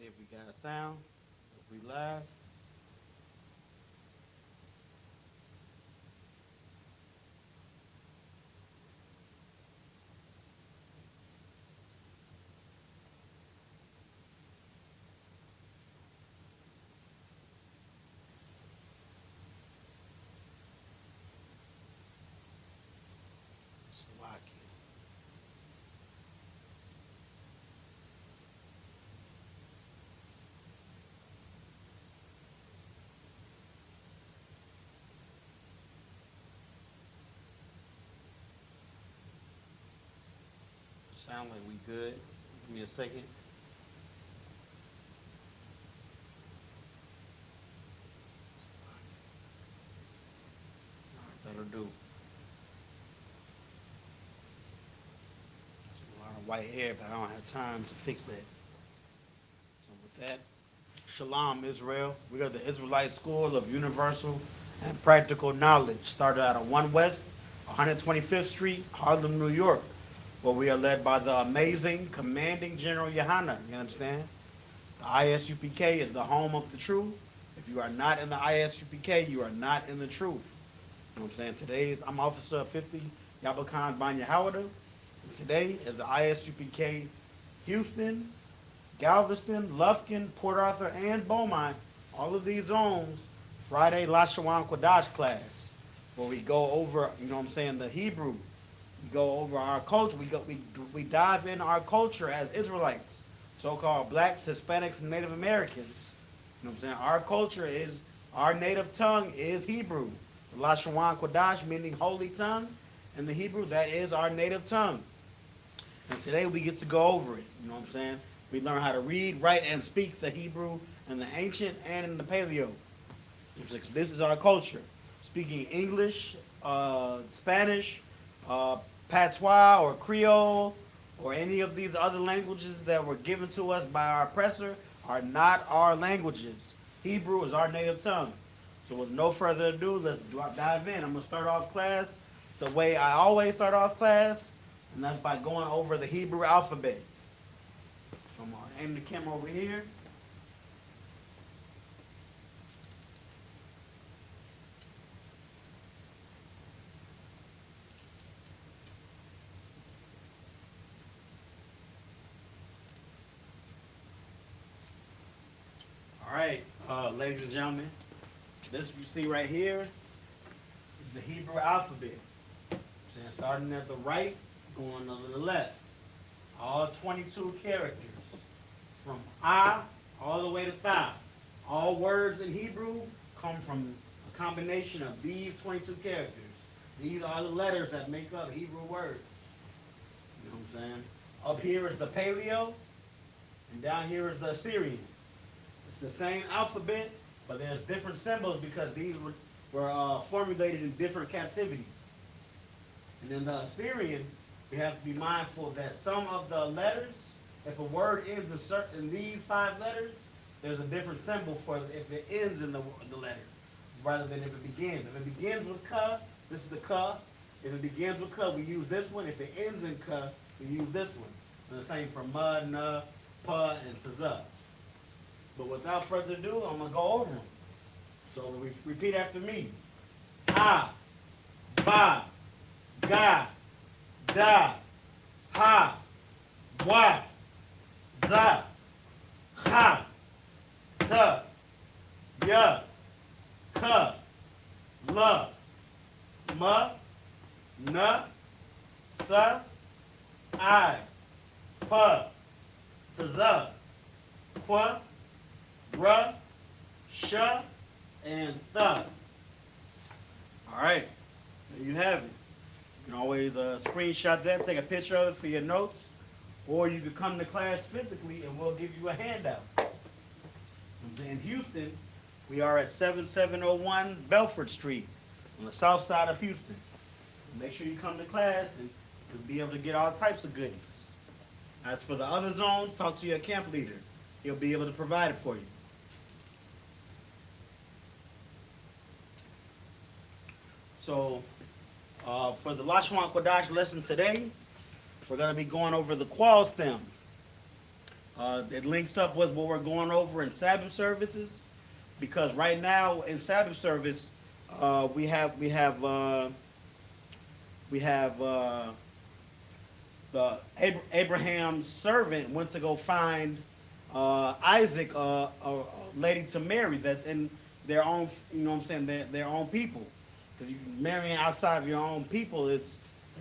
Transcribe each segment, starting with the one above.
See if we got a sound. If we live. Slovakia. Sound like we good. Give me a second. All right, that'll do. There's a lot of white hair, but I don't have time to fix that. So with that, Shalom, Israel. We are the Israelite School of Universal and Practical Knowledge. Started out on 1 West, 125th Street, Harlem, New York, where we are led by the amazing Commanding General YAHANNA. You understand? The I.S.U.P.K is the home of the truth. If you are not in the I.S.U.P.K, you are not in the truth. You know what I'm saying? I'm Officer 50, Yabakan Banyahawada. And today is the I.S.U.P.K Houston, Galveston, Lufkin, Port Arthur, and Beaumont, all of these zones, Friday Lashawan Qadash class, where we go over, you know what I'm saying, the Hebrew. We go over our culture. We dive in our culture as Israelites, so-called blacks, Hispanics, and Native Americans. You know what I'm saying? Our culture is, our native tongue is Hebrew. The Lashawan Qadash, meaning holy tongue, and the Hebrew, that is our native tongue. And today we get to go over it. You know what I'm saying? We learn how to read, write, and speak the Hebrew in the ancient and in the paleo. This is our culture. Speaking English, Spanish, patois, or Creole, or any of these other languages that were given to us by our oppressor are not our languages. Hebrew is our native tongue. So with no further ado, let's dive in. I'm going to start off class the way I always start off class, and that's by going over the Hebrew alphabet. So I'm going to aim the camera over here. All right, ladies and gentlemen, this you see right here is the Hebrew alphabet. Starting at the right, going to the left. All 22 characters, from I all the way to Tha. All words in Hebrew come from a combination of these 22 characters. These are the letters that make up Hebrew words. You know what I'm saying? Up here is the Paleo, and down here is the Assyrian. It's the same alphabet, but there's different symbols because these were formulated in different captivities. And in the Assyrian, we have to be mindful that some of the letters, if a word ends in these 5 letters, there's a different symbol for if it ends in the letter, rather than if it begins. If it begins with Ka, this is the Ka. If it begins with Ka, we use this one. If it ends in Ka, we use this one. And the same for Ma, Na, Pa, and Tza. But without further ado, I'm going to go over them. So repeat after me. A, Ba, Ga, Da, Ha, Wa, Za, Ha, Ta, Ya, Ka, La, Ma, Na, Sa, I, Pa, Tza, Kwa, Ra, Sha, and Tha. All right, there you have it. You can always screenshot that, take a picture of it for your notes, or you can come to class physically and we'll give you a handout. In Houston, we are at 7701 Belford Street on the south side of Houston. Make sure you come to class and you'll be able to get all types of goodies. As for the other zones, talk to your camp leader. He'll be able to provide it for you. So, for the Lashawan Qadash lesson today, we're going to be going over the qual stem. It links up with what we're going over in Sabbath services, because right now in Sabbath service, we have the Abraham's servant went to go find Isaac, a lady to marry that's in their own, you know what I'm saying, their own people. Because marrying outside of your own people is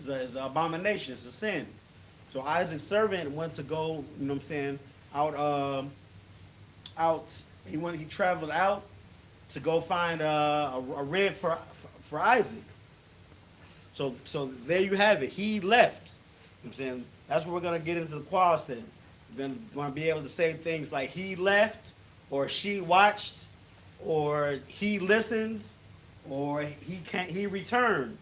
an abomination, it's a sin. So Isaac's servant went to go, you know what I'm saying, out, out. He traveled out to go find a rib for Isaac. So there you have it. He left. You know what I'm saying? That's where we're gonna get into the clause then. We're gonna be able to say things like he left, or she watched, or he listened, or he returned.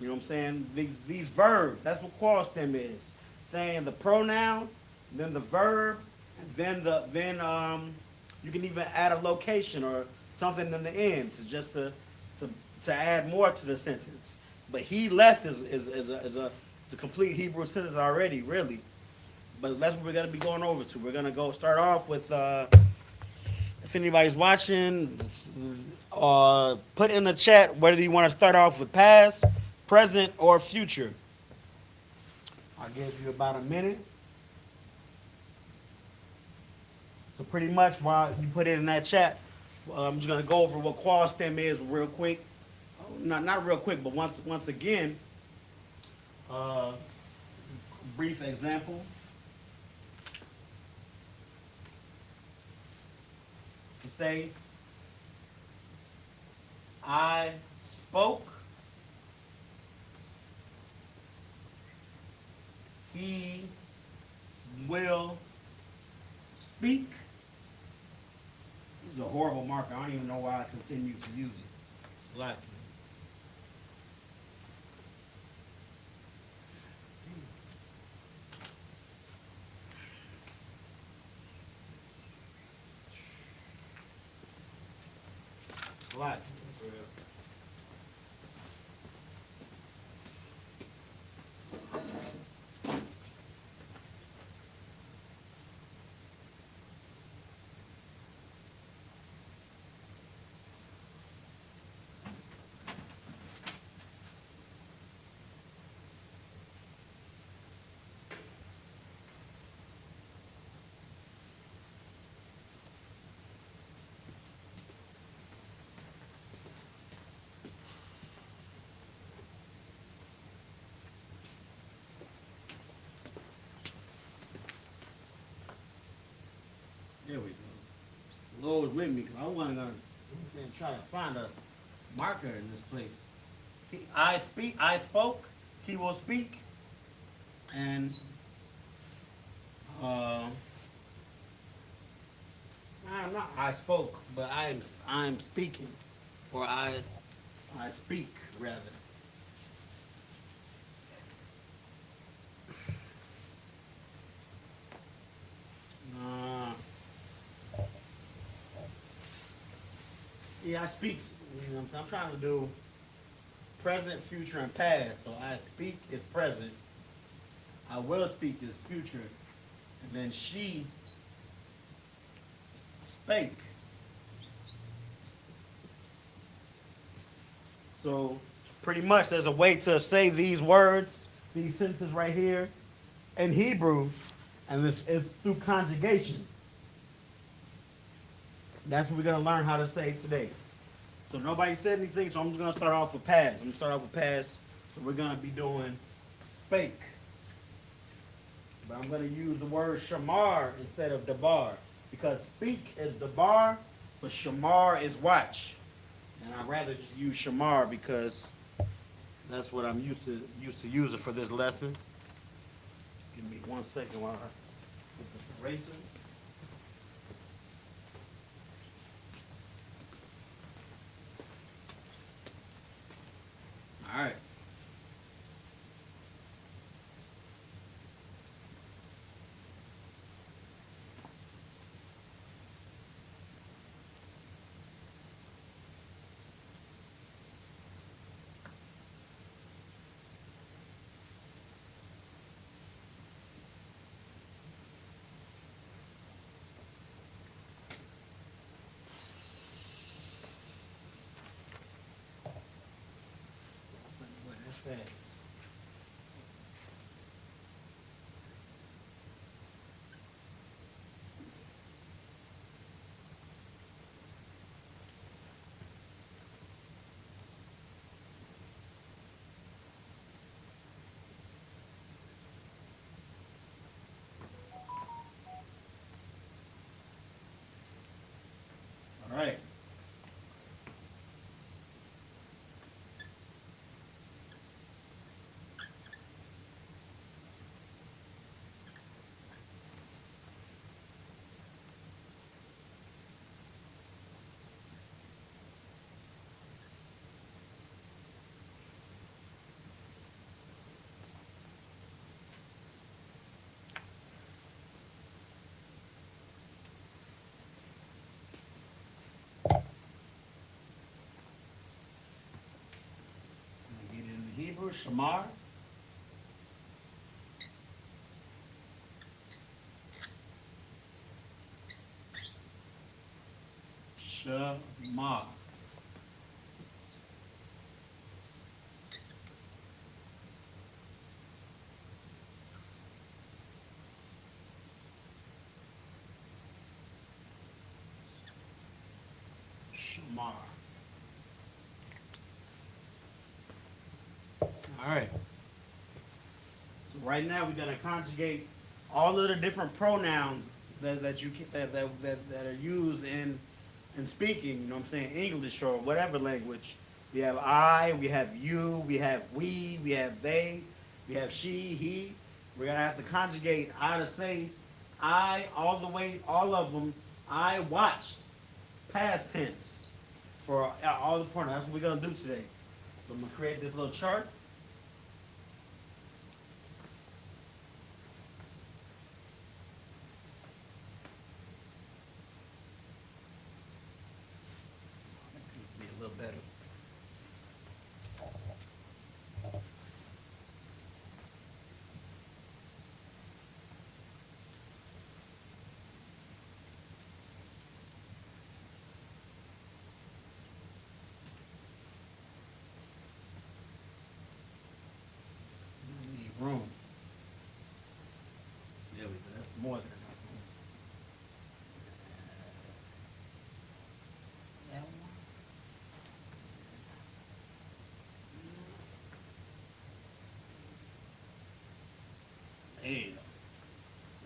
You know what I'm saying? These verbs, that's what clause stem is. Saying the pronoun, then the verb, and then you can even add a location or something in the end to add more to the sentence. But he left is a complete Hebrew sentence already, really. But that's what we're gonna be going over to. We're gonna go start off with if anybody's watching, put in the chat whether you want to start off with past, present, or future. I'll give you about a minute. So pretty much while you put it in that chat, I'm just gonna go over what qual stem is real quick. Not real quick, but once again, brief example. To say, I spoke, he will speak. This is a horrible marker. I don't even know why I continue to use it. It's black. Black. There we go. Lord with me, because I wasn't gonna try to find a marker in this place. I spoke, he will speak, and not I spoke, but I'm speaking, or I speak rather. Uh, yeah, I speak. You know what I'm saying? I'm trying to do present, future, and past. So I speak is present. I will speak is future. And then she spake. So pretty much there's a way to say these words, these sentences right here in Hebrew, and it's through conjugation. That's what we're going to learn how to say today. So nobody said anything, so I'm just going to start off with past. I'm going to start off with past. So we're going to be doing spake. But I'm going to use the word shamar instead of dabar. Because speak is dabar, but shamar is watch. And I'd rather just use shamar because that's what I'm used to using for this lesson. Give me 1 second while I get this eraser. All right. said. All right. Get it in the Hebrew, shamar. Shamar. Shamar. All right. So right now we're gonna conjugate all of the different pronouns that are used in speaking. You know what I'm saying? English or whatever language. We have I, we have you, we have we have they, we have she, he. We're gonna have to conjugate I to say I all the way, all of them. I watched, past tense, for all the pronouns. That's what we're gonna do today. So I'm gonna create this little chart. Be a little better. Need room. There we go. That's more than enough room. That one. There you go.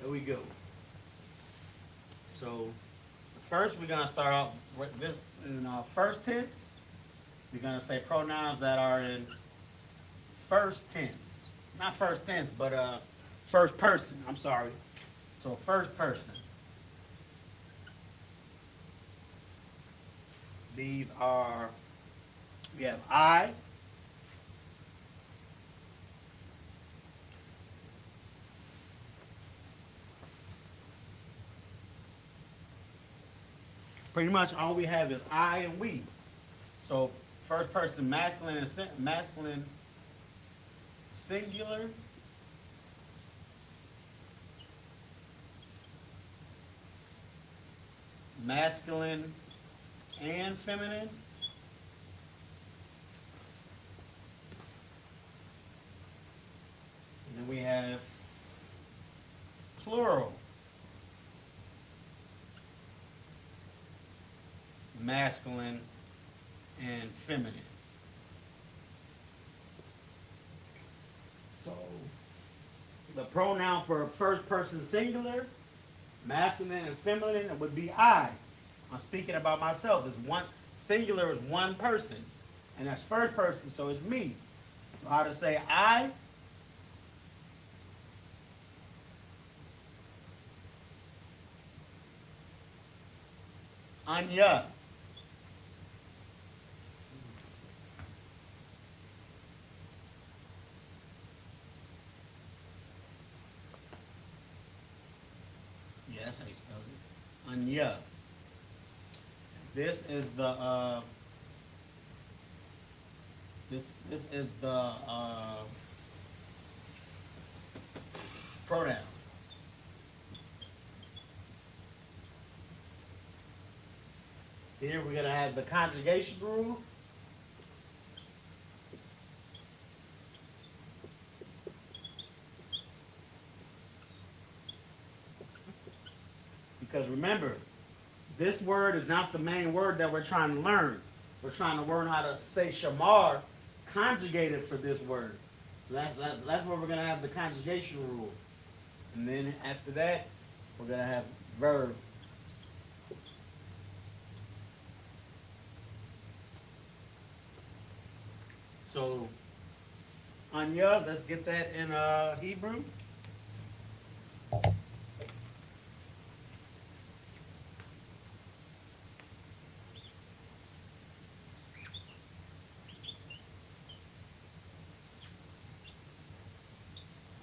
There we go. So first we're gonna start off with this in first tense. We're gonna say pronouns that are in first tense. Not first tense, but first person. I'm sorry. So first person. These are, we have I, pretty much all we have is I and we. So first person masculine and masculine singular, masculine and feminine, and then we have plural, masculine and feminine. So the pronoun for first person singular, masculine and feminine, would be I. I'm speaking about myself. It's one singular is one person, and that's first person, so it's me. So how to say I? Anya. Yeah, that's how you spell it. Anya. This is the this is the pronoun. Here we're gonna have the conjugation rule. Because remember, this word is not the main word that we're trying to learn. We're trying to learn how to say shamar conjugated for this word. So that's where we're going to have the conjugation rule. And then after that, we're going to have verb. So, Anya, let's get that in Hebrew.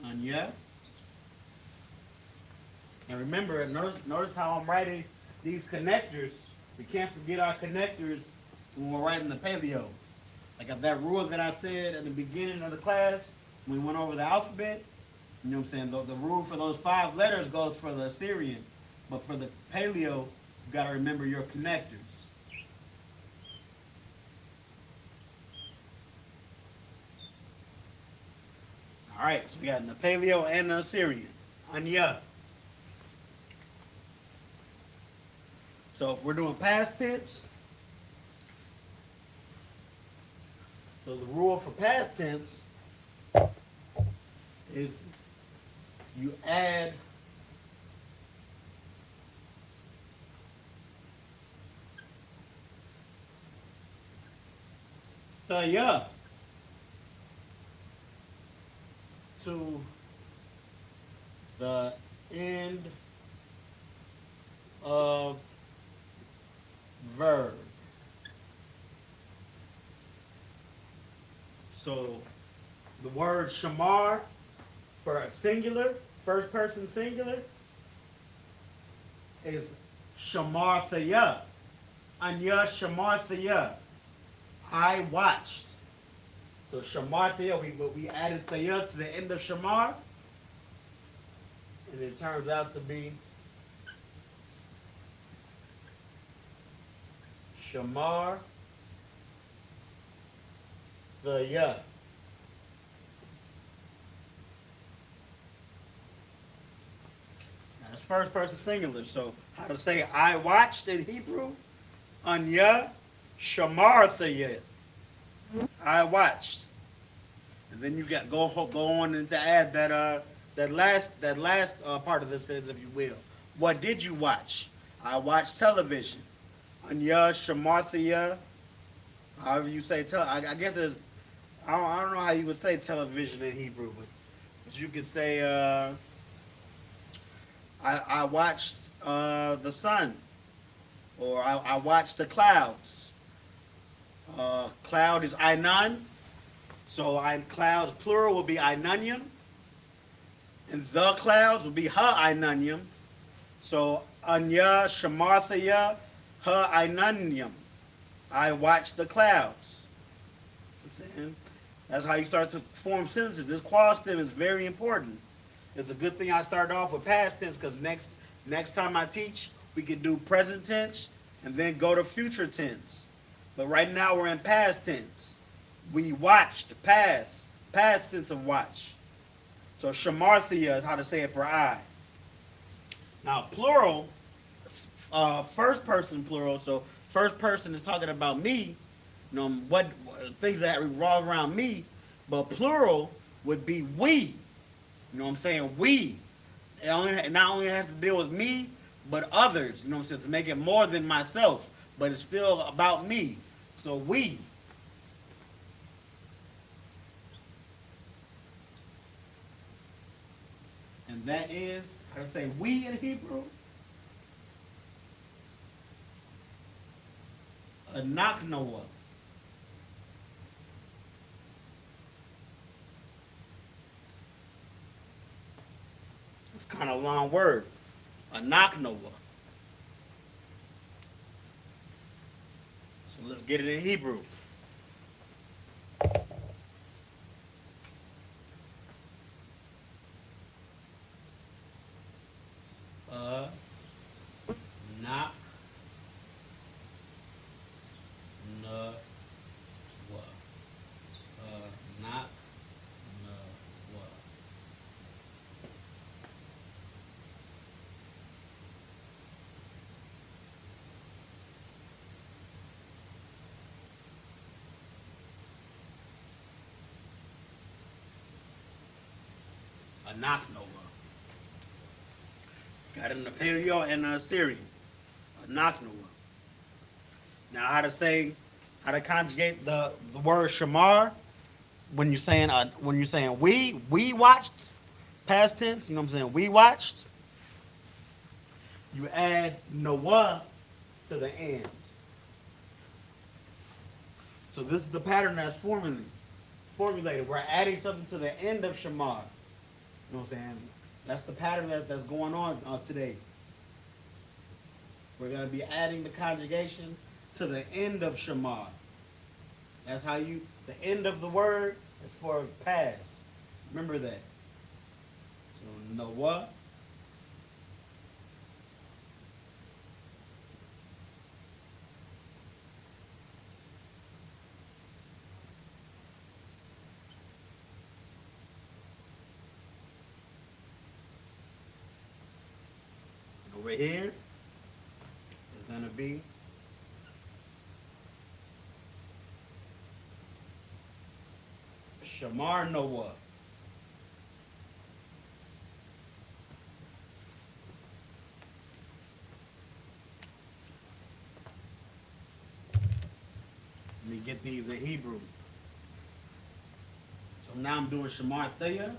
Anya. And remember, notice how I'm writing these connectors. We can't forget our connectors when we're writing the paleo. Like that rule that I said at the beginning of the class, when we went over the alphabet, you know what I'm saying? The rule for those 5 letters goes for the Assyrian. But for the paleo, you got to remember your connectors. All right, so we got the paleo and the Assyrian. Anya. So if we're doing past tense, so the rule for past tense is you add thaya to the end of verb. So the word shamar for a singular, first person singular, is shamar thaya. Anya shamar thaya. I watched. So shamar thaya, we added thaya to the end of shamar, and it turns out to be shamar thaya. That's first person singular. So how to say I watched in Hebrew? Anya shamar thaya. I watched. And then you got go on and to add that last part of the sentence, if you will. What did you watch? I watched television. Anya shamarthia. However you say I guess there's I don't know how you would say television in Hebrew, but you could say I watched the sun, or I watched the clouds. Cloud is Ainan. So clouds plural will be Ainanium. And the clouds will be Ha Ainanium. So Anya Shamarthaya Ha Ainanium. I watch the clouds. That's how you start to form sentences. This qual stem is very important. It's a good thing I started off with past tense, because next time I teach, we can do present tense and then go to future tense. But right now we're in past tense. We watched, past tense of watch. So shamarthia is how to say it for I. Now plural, first person plural. So first person is talking about me. You know what things that revolve around me. But plural would be we. You know what I'm saying? We. It not only has to deal with me, but others. You know what I'm saying? To make it more than myself, but it's still about me. So we. And that is, how to say we in Hebrew? Anaknoah. It's kind of a long word. Anaknoah. So let's get it in Hebrew. Knock. Knock. Knock. a Naknova. Got it in the Paleo and Syrian, a Naknova. Now, how to conjugate the word shamar when you're saying we watched, past tense. You know what I'm saying? We watched. You add Noah to the end. So this is the pattern that's formulated. We're adding something to the end of shamar. You know what I'm saying? That's the pattern that's going on today. We're going to be adding the conjugation to the end of shamar. That's how the end of the word is for past. Remember that. So Noah. Over here is going to be Shamar Noah. Let me get these in Hebrew. So now I'm doing Shamar Thea.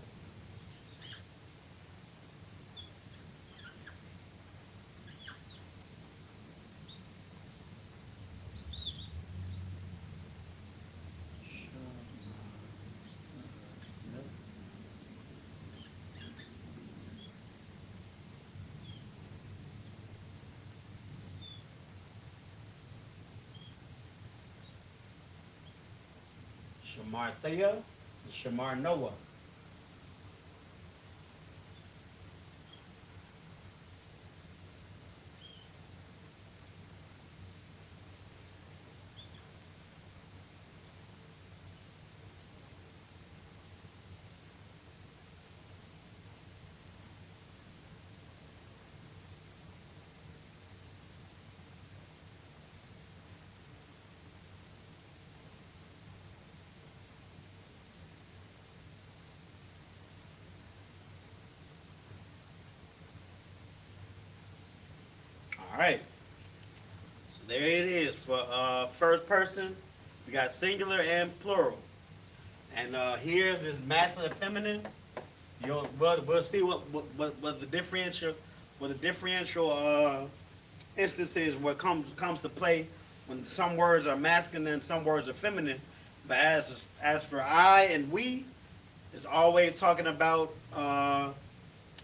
Shamar Thea and Shamar Noah. All right. So there it is for first person. We got singular and plural. And here, this masculine and feminine. We'll see what the differential instance is where comes to play when some words are masculine and some words are feminine. But as for I and we, it's always talking about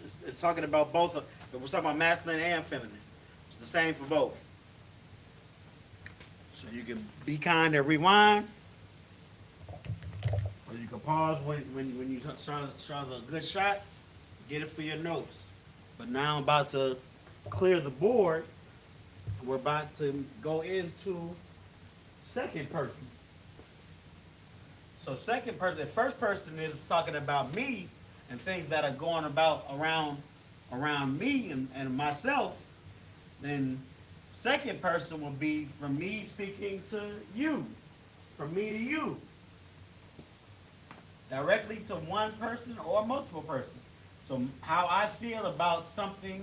it's talking about both. We're talking about masculine and feminine. It's the same for both. So you can be kind and rewind, or you can pause when you try a good shot, get it for your notes. But now I'm about to clear the board. We're about to go into second person. So second person, the first person is talking about me and things that are going about around me and myself. Then second person will be from me speaking to you, from me to you, directly to one person or multiple persons. So how I feel about something,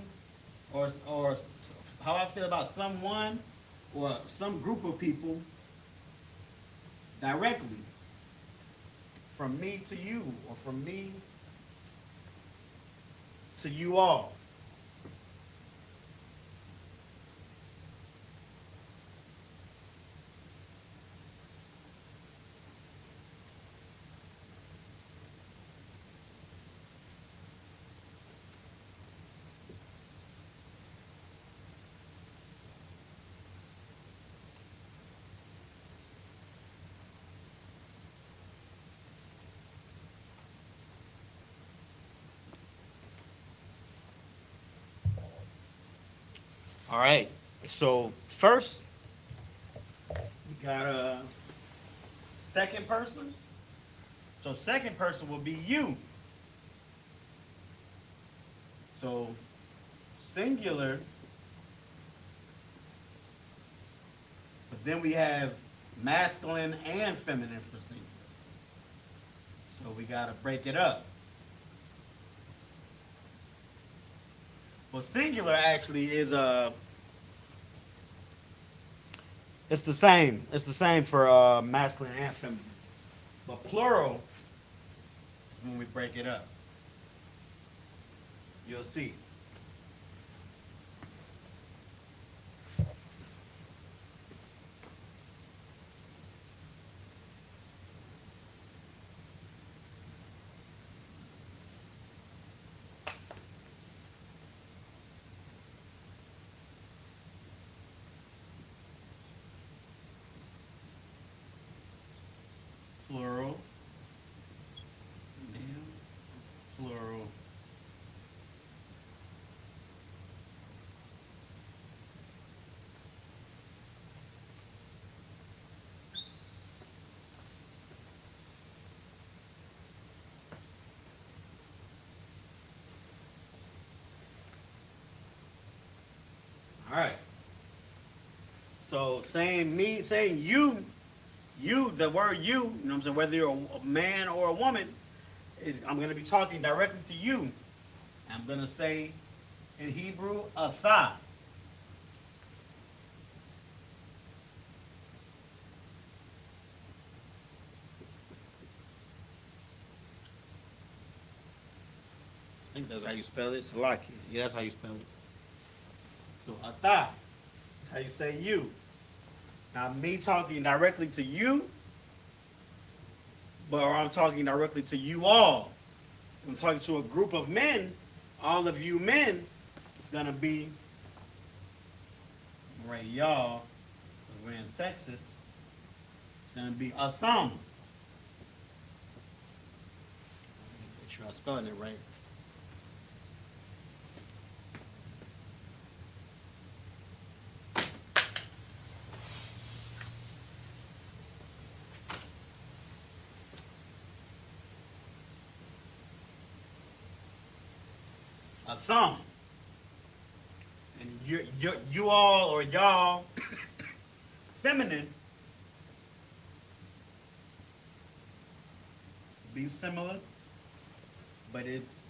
or how I feel about someone or some group of people, directly from me to you, or from me to you all. All right. So first, we got a second person. So second person will be you. So singular, but then we have masculine and feminine for singular. So we got to break it up. Well, singular actually is it's the same. It's the same for masculine and feminine. But plural, when we break it up, you'll see. Plural, male, plural. All right. So saying me, saying you, the word you know what I'm saying, whether you're a man or a woman, I'm going to be talking directly to you. I'm going to say in Hebrew, atha. I think that's how you spell it. Salaki. Yeah, that's how you spell it. So atha. That's how you say you. Now me talking directly to you, but I'm talking directly to you all. I'm talking to a group of men, all of you men. It's gonna be right, y'all. We're in Texas. It's gonna be a thumb. Make sure I'm spelling it right. A thumb. And you all or y'all, feminine, be similar, but it's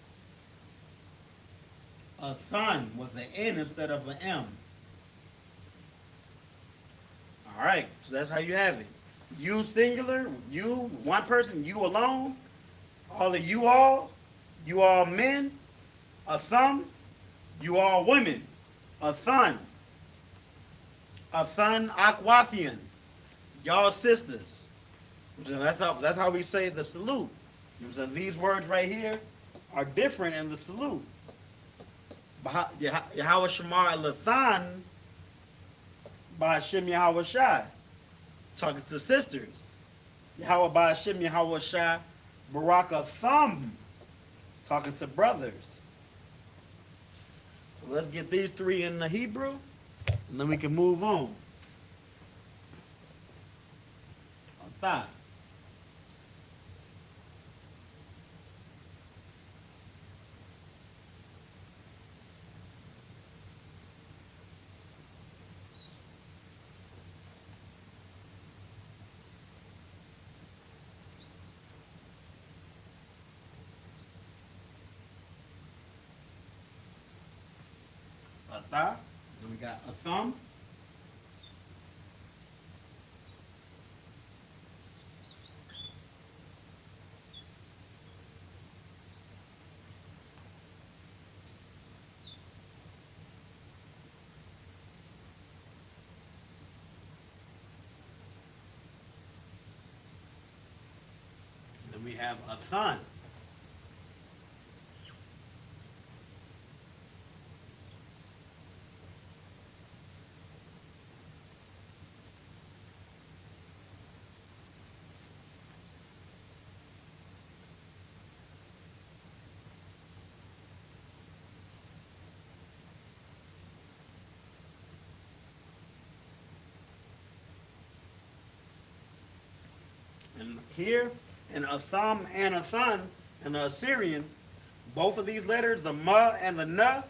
a son with an N instead of an M. All right, so that's how you have it. You singular, you one person, you alone, all of you all men, a thumb, you all women, a son Akwathian, y'all sisters. That's how we say the salute. So these words right here are different in the salute. Yahweh Shemar Lathan by Hashem Yahweh Shai, talking to sisters. Yahweh by Hashem Yahweh Shai Baraka Thumb, talking to brothers. So let's get these three in the Hebrew, and then we can move on. Atha. Atha. Then we got a thumb. Then we have a thun. And here, in Atham and Athan, in the Assyrian, both of these letters, the Ma and the Na,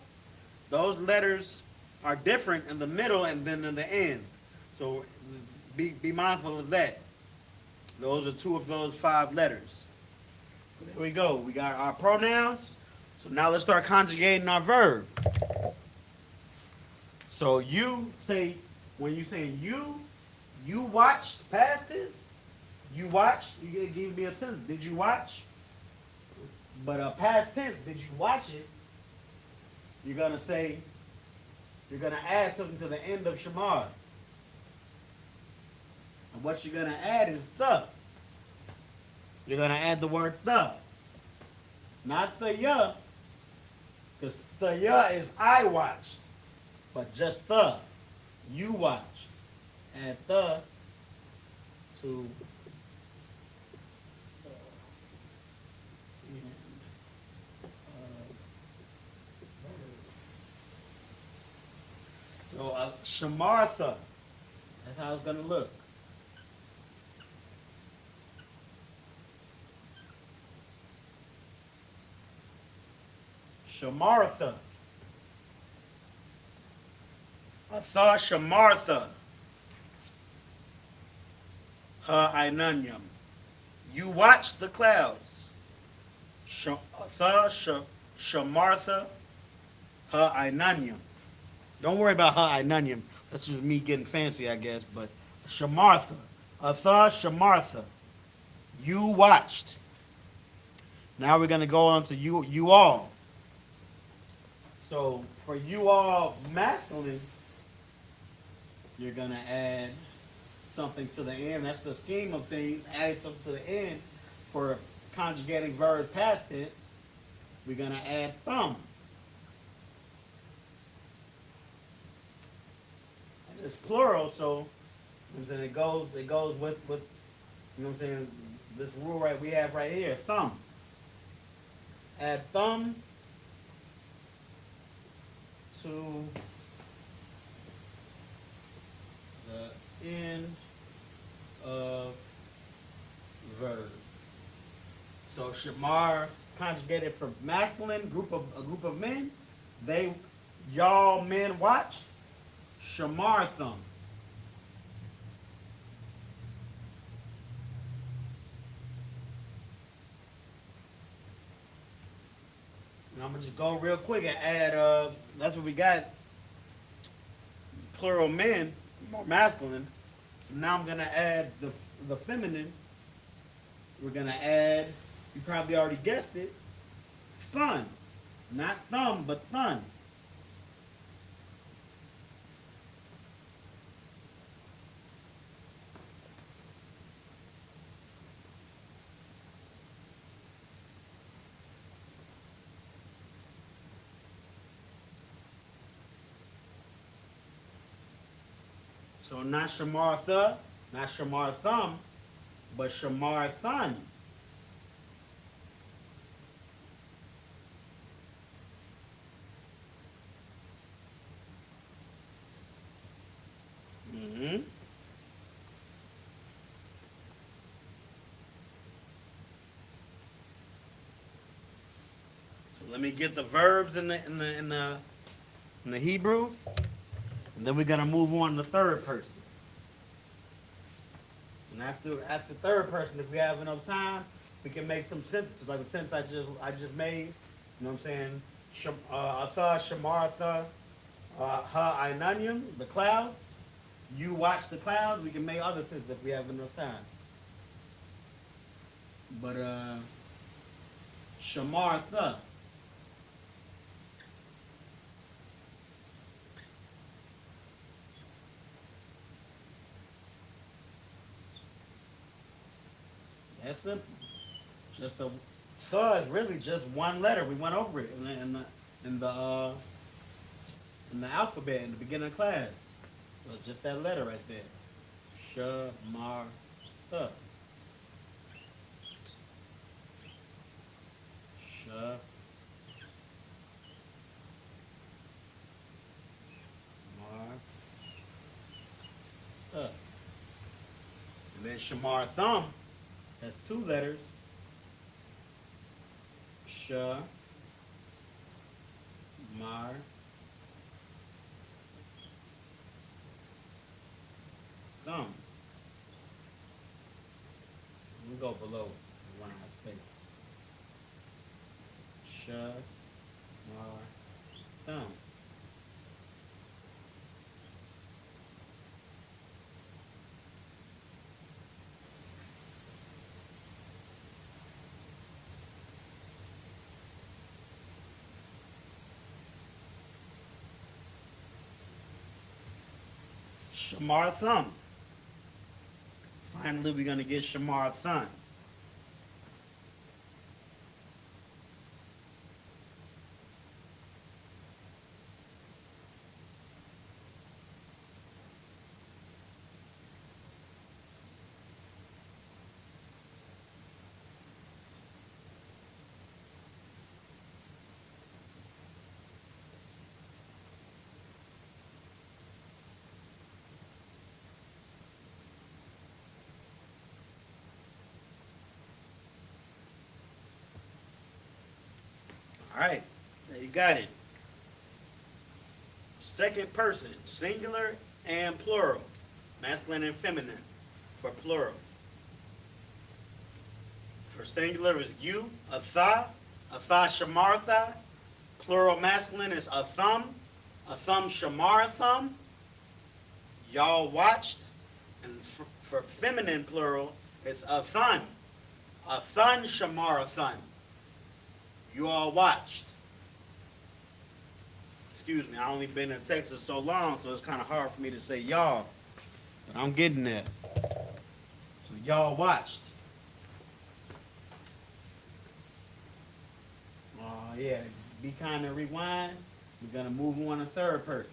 those letters are different in the middle and then in the end. So be mindful of that. Those are two of those 5 letters. There we go. We got our pronouns. So now let's start conjugating our verb. So you say, when you say you watched past tense, you watched, you give me a sentence. Did you watch? But past tense, did you watch it? You're gonna say, you're gonna add something to the end of shamar. And what you're gonna add is the. You're gonna add the word the. Not the ya, because the ya is I watched. But just the. You watched. Add the to so shamartha. That's how it's gonna look. Shamartha. Atha shamartha. Ha inanyam. You watch the clouds. Atha shamartha. Ha inanyam. Don't worry about ha inanyam. That's just me getting fancy, I guess. But shamartha. Atha shamartha. You watched. Now we're gonna go on to you all. So for you all masculine, you're gonna add something to the end. That's the scheme of things. Adding something to the end for conjugating verbs past tense. We're gonna add thumb. And it's plural, so then it goes with you know what I'm saying, this rule right we have right here, thumb. Add thumb to the end of verb. So shamar conjugated for masculine, a group of men. Y'all men watched. Shamar thumb. And I'm gonna just go real quick and add. That's what we got. Plural men, more masculine. Now I'm gonna add the feminine. We're gonna add. You probably already guessed it. Thun, not thumb, but thun. So not shamar tha, not shamar thumb, but shamar thun. Mm-hmm. So let me get the verbs in the Hebrew, and then we're gonna move on to third person. And after third person, if we have enough time, we can make some sentences like the sentence I just made. You know what I'm saying? Atha shamartha ha inanyam, the clouds. You watch the clouds. We can make other sentences if we have enough time. But shamartha. That's simple. Just a sa is really just one letter. We went over it in the alphabet in the beginning of class. So it's just that letter right there. Shamar tha. Shamar tha. And then Shamar thumb has two letters. Shamar thumb. Let me go below one out space. Shamar thumb. Shamar Thumb. Finally, we're going to get Shamar Thumb. All right, there you got it. Second person, singular and plural, masculine and feminine for plural. For singular is you, Atha Shamartha. Plural masculine is Atham Shamartham. Y'all watched. And for feminine plural, it's Athan Shamarthan. You all watched. Excuse me, I only been in Texas so long, so it's kind of hard for me to say y'all. But I'm getting there. So y'all watched. Yeah, be kind and rewind. We're going to move on to third person.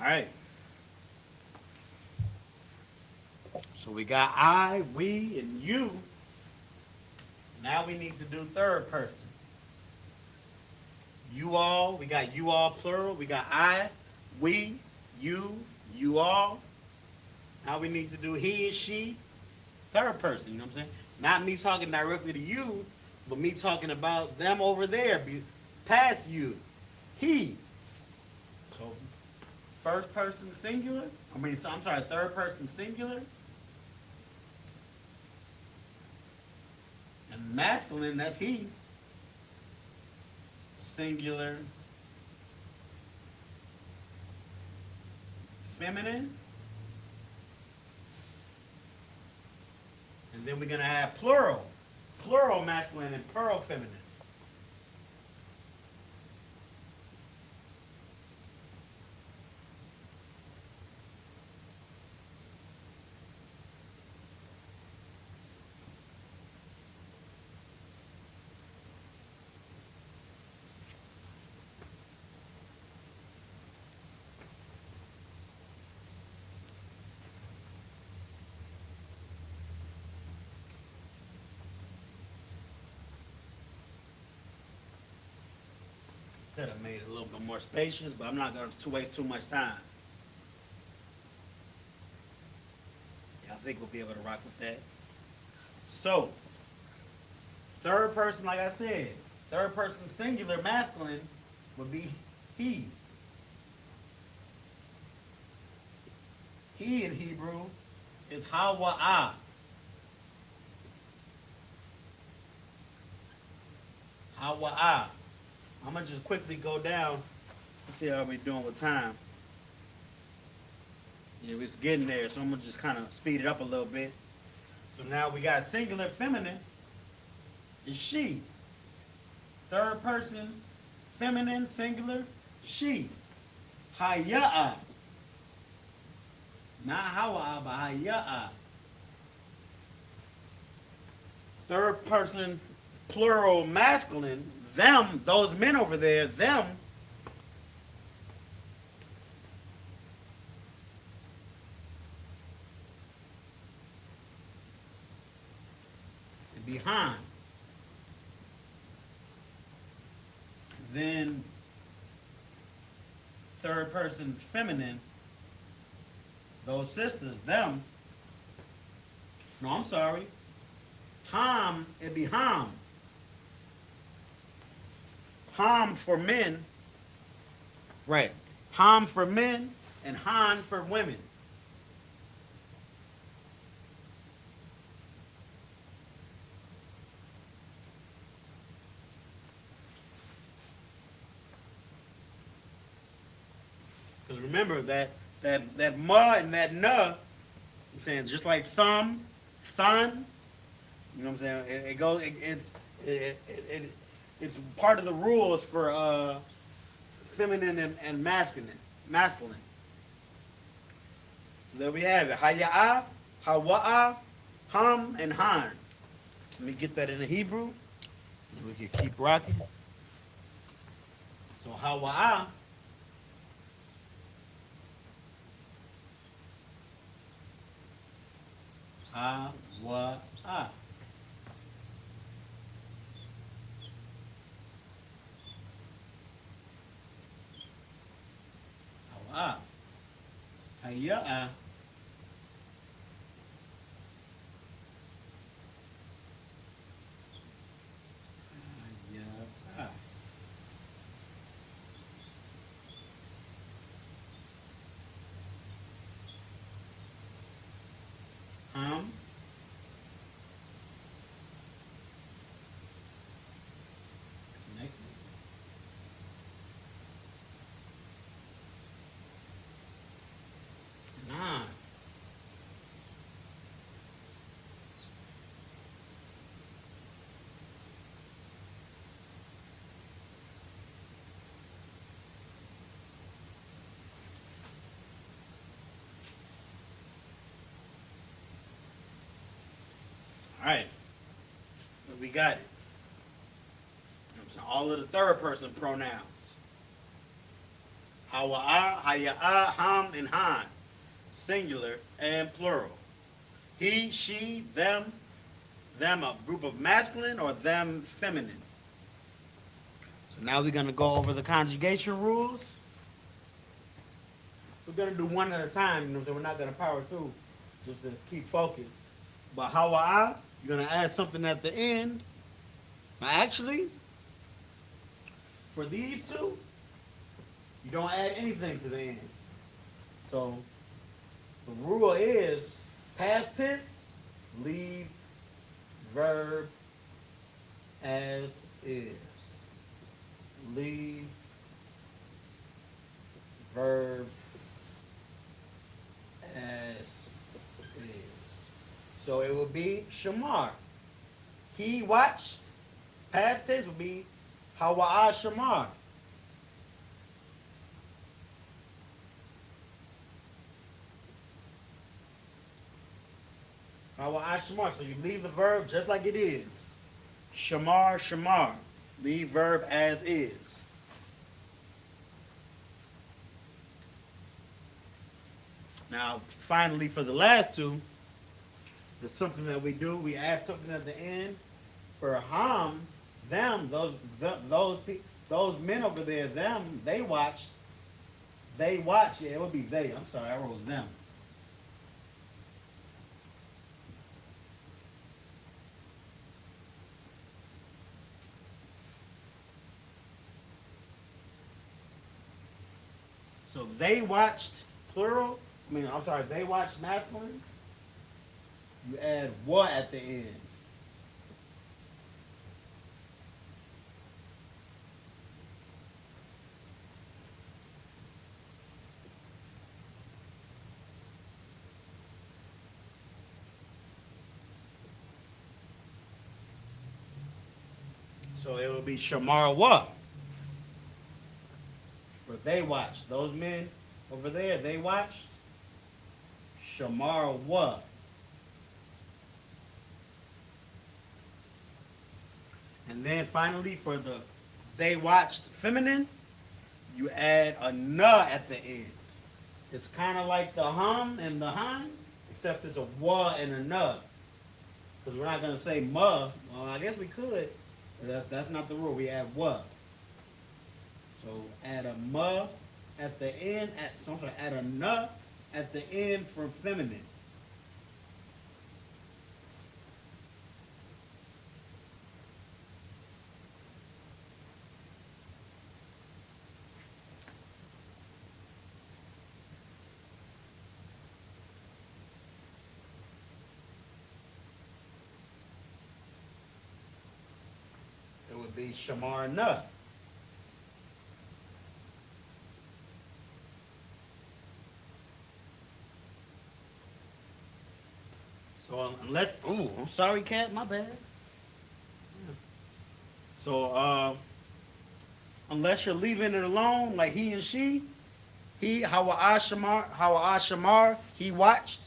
All right. So we got I, we, and you. Now we need to do third person. You all, we got you all plural. We got I, we, you all. Now we need to do he and she, third person, you know what I'm saying? Not me talking directly to you, but me talking about them over there, past you. He. So first person singular. I'm sorry, third person singular. And masculine, that's he. Singular. Feminine. And then we're going to have plural. Plural masculine and plural feminine. Could have made it a little bit more spacious, but I'm not going to waste too much time. Yeah, I think we'll be able to rock with that. So, third person, like I said, third person singular masculine would be he. He in Hebrew is Hawa'ah. Hawa'ah. I'm going to just quickly go down and see how we're doing with time. Yeah, it's getting there, so I'm going to just kind of speed it up a little bit. So now we got singular feminine is she. Third person feminine singular, she. Haya'ah. Not Hawa'ah, but Haya'ah. third person plural masculine, them, those men over there, them, behind. Then third person feminine, those sisters, them. No, I'm sorry. Ham, it be ham. Ham for men. Right. Ham for men and Han for women. Because remember that ma and that na, I'm saying just like thumb, thun, you know what I'm saying? It goes. It's part of the rules for feminine and masculine. Masculine. So there we have it. Haya'a, hawa'a, ham, and han. Let me get that in the Hebrew. And we can keep rocking. So hawa'a. Hawa'a. Hawa'a. Haya'a. Haya'a. Ham. Connected. Nine. All right. We got it. All of the third person pronouns. Hawa'a, haya'a, ham, and han. Singular and plural. He, she, them a group of masculine or them feminine. So now we're going to go over the conjugation rules. We're going to do one at a time, you know, so we're not going to power through just to keep focused. But hawa'a, you're going to add something at the end. Now actually, for these two, you don't add anything to the end. So the rule is past tense, leave verb as is. Leave verb as is. So it will be shamar. He watched. Past tense will be hawa'a shamar. Hawa'a shamar. So you leave the verb just like it is. Shamar, shamar. Leave verb as is. Now, finally, for the last two, there's something that we do. We add something at the end. For ham, them, those men over there, them, they watched. They watched. Yeah, it would be they. I'm sorry, I wrote them. So they watched plural. I'm sorry, they watched masculine. You add wa at the end. So it will be shamar wa. For they watched. Those men over there, they watched. Shamar wa. And then finally, for the they watched feminine, you add a na at the end. It's kind of like the hum and the han, except it's a wa and a na. Because we're not going to say ma. Well, I guess we could. But that's not the rule. We add wa. So add a ma at the end. So I'm sorry, add a na at the end for feminine. It would be shamar na. So unless, I'm sorry, cat, my bad. So unless you're leaving it alone, like he and she, Hawa Shamar, he watched,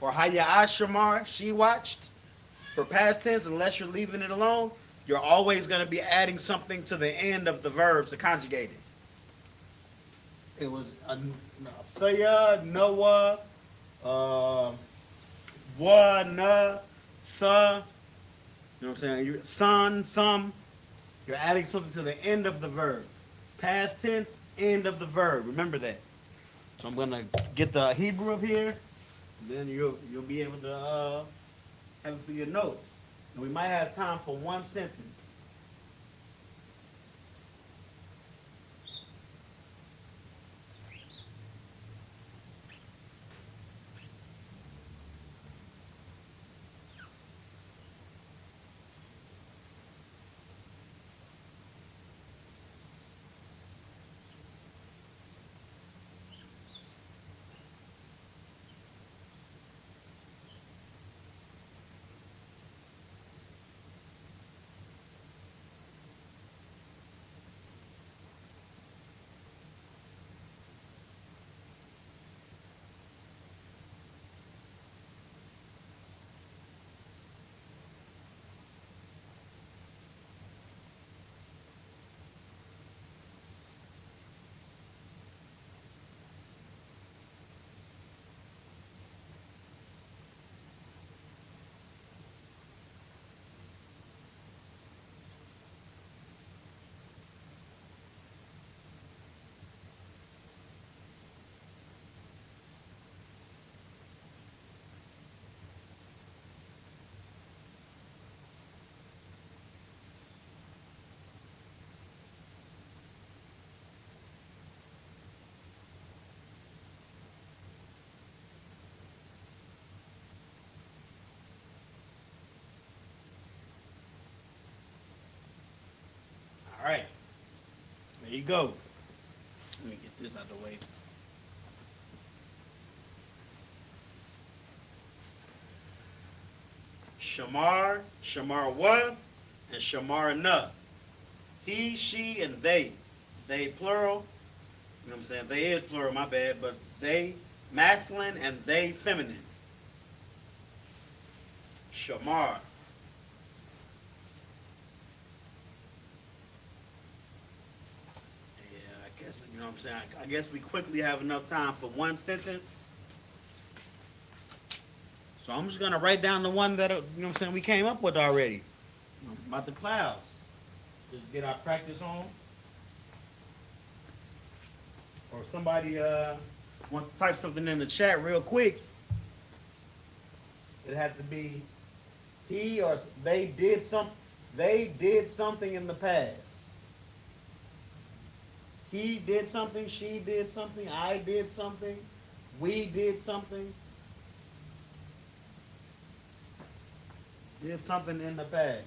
or Haya Shamar, she watched. For past tense, unless you're leaving it alone, you're always going to be adding something to the end of the verbs to conjugate it. It was Saya, Noah, Wa, Na, Sa. You know what I'm saying? Son, thumb. You're adding something to the end of the verb. Past tense, end of the verb. Remember that. So I'm going to get the Hebrew up here. Then you'll be able to have it for your notes. And we might have time for one sentence. All right. There you go. Let me get this out of the way. Shamar, Shamar wa, and Shamar na. He, she, and they. They plural. You know what I'm saying? They is plural, my bad. But they masculine and they feminine. Shamar. You know what I'm saying? I guess we quickly have enough time for one sentence. So I'm just going to write down the one that, you know what I'm saying, we came up with already. About the clouds. Just get our practice on. Or if somebody wants to type something in the chat real quick, it had to be he or they did something in the past. He did something, she did something, I did something, we did something. Did something in the past.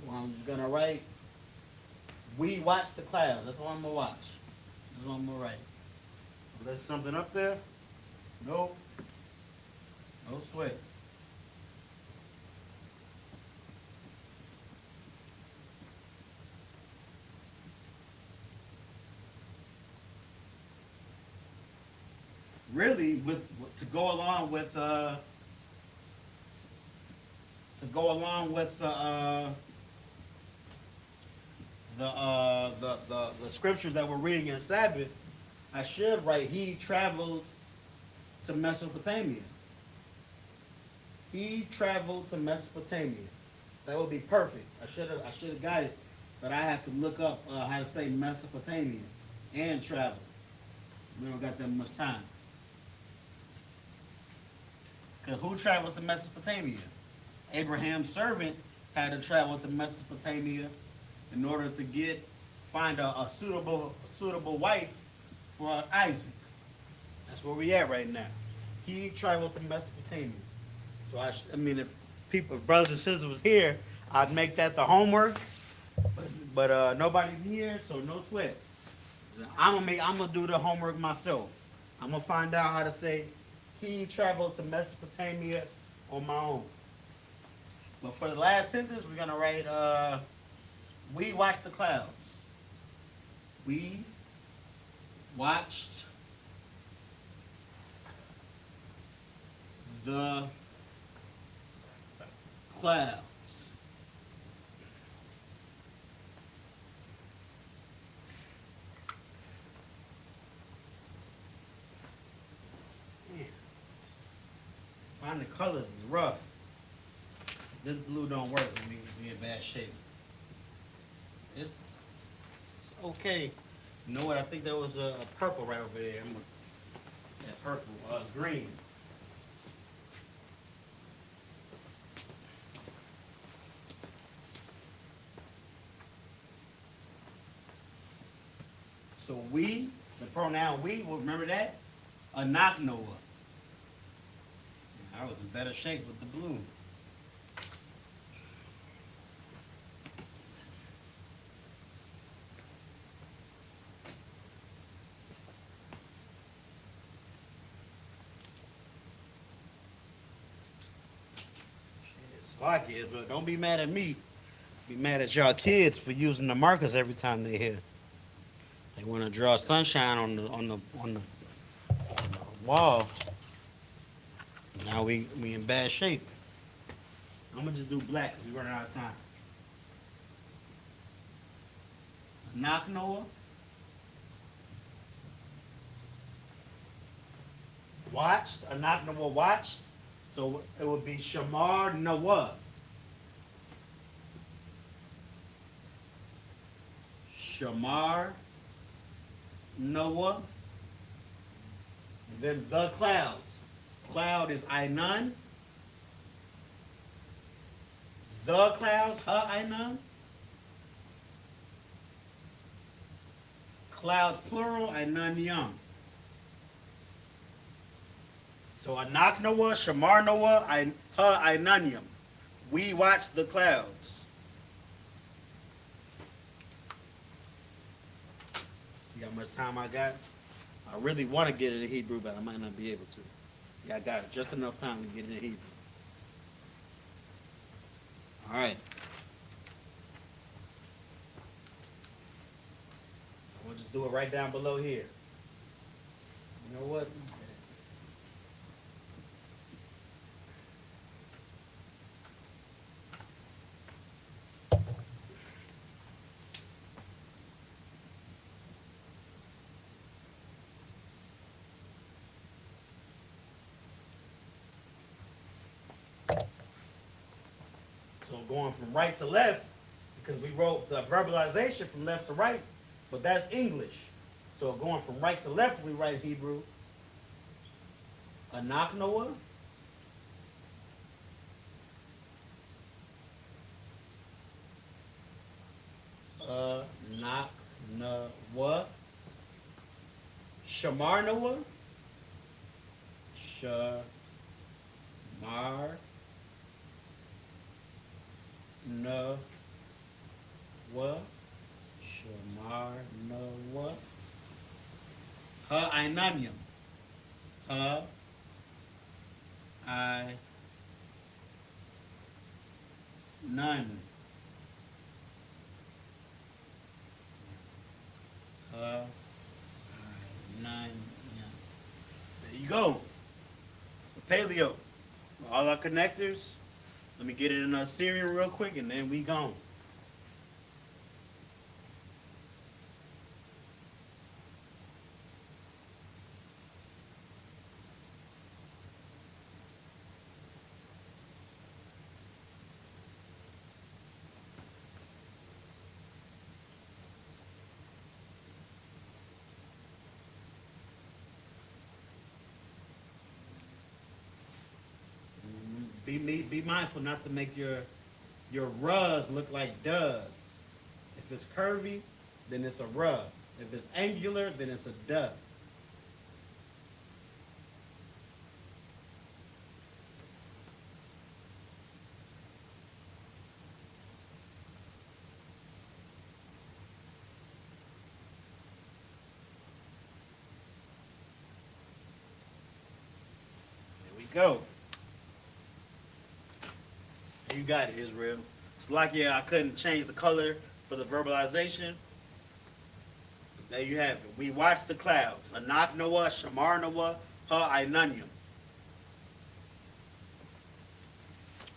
Well, I'm just gonna write, we watched the clouds. That's all I'm gonna watch. That's all I'm gonna write. There's something up there? Nope. No sweat. Really, to go along with the scriptures that we're reading in Sabbath, I should write he traveled to Mesopotamia. He traveled to Mesopotamia. That would be perfect. I should have got it, but I have to look up how to say Mesopotamia and travel. We don't got that much time. Because who traveled to Mesopotamia? Abraham's servant had to travel to Mesopotamia in order to find a suitable wife for Isaac. That's where we at right now. He traveled to Mesopotamia. So I mean, if brothers and sisters was here, I'd make that the homework. But nobody's here, so no sweat. I'm gonna do the homework myself. I'm gonna find out how to say he traveled to Mesopotamia on my own. But for the last sentence, we're gonna write we watched the clouds. We watched the clouds. Man, finding the colors is rough. This blue don't work with me. Be in bad shape. It's okay. You know what? I think there was a purple right over there. That purple, green. So we, the pronoun we, well, remember that? Anaknoah. I was in better shape with the blue. Slack is, but don't be mad at me. Be mad at y'all kids for using the markers every time they're here. They want to draw sunshine on the wall. Now we in bad shape. I'm gonna just do black because we're running out of time. Naknoah. Watched. Anaknoah watched. So it would be Shamar Noah. Shamar Noah. And then the clouds. Cloud is Ainan. The clouds, Ainan. Clouds plural, Ainan Yam. So Anak Noah, Shamar Noah, Ainan Yam. We watch the clouds. See how much time I got? I really want to get it in Hebrew, but I might not be able to. Yeah, I got just enough time to get it in Hebrew. All right. We'll just do it right down below here. You know what? So going from right to left, because we wrote the verbalization from left to right, but that's English. So going from right to left, we write Hebrew. Anak Noah. Anak Noah. Shamar Noah. Shamar Noah. Shamar Noah. Ha'inanyam. None. None. There you go. Paleo. All our connectors. Let me get it in our serial real quick and then we gone. be mindful not to make your ruz look like does. If it's curvy, then it's a rub. If it's angular, then it's a duh. There we go. You got it, Israel. It's like, yeah, I couldn't change the color for the verbalization. There you have it. We watch the clouds. Anak Noah, Shamar Noah, Ha'inanyam.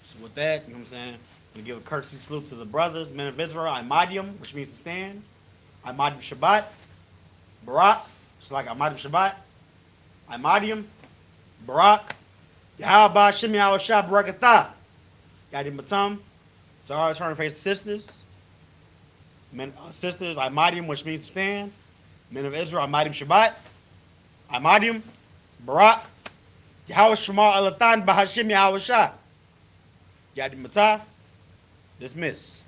So with that, you know what I'm saying? I'm going to give a courtesy salute to the brothers, men of Israel, Imadium, which means to stand. Imadium Shabbat. Barak, it's like Imadium Shabbat. Imadium. Barak. Yahaba Shemi Awashah Barakatah. Yadim Batam. Sorry, turn to face the sisters. Men, sisters, Imadium, which means to stand. Men of Israel, Imadium Shabbat. Imadium. Barak. Yahweh Shema Alatan Bahashim Yahweh Shah. Yadim Batam. Dismiss.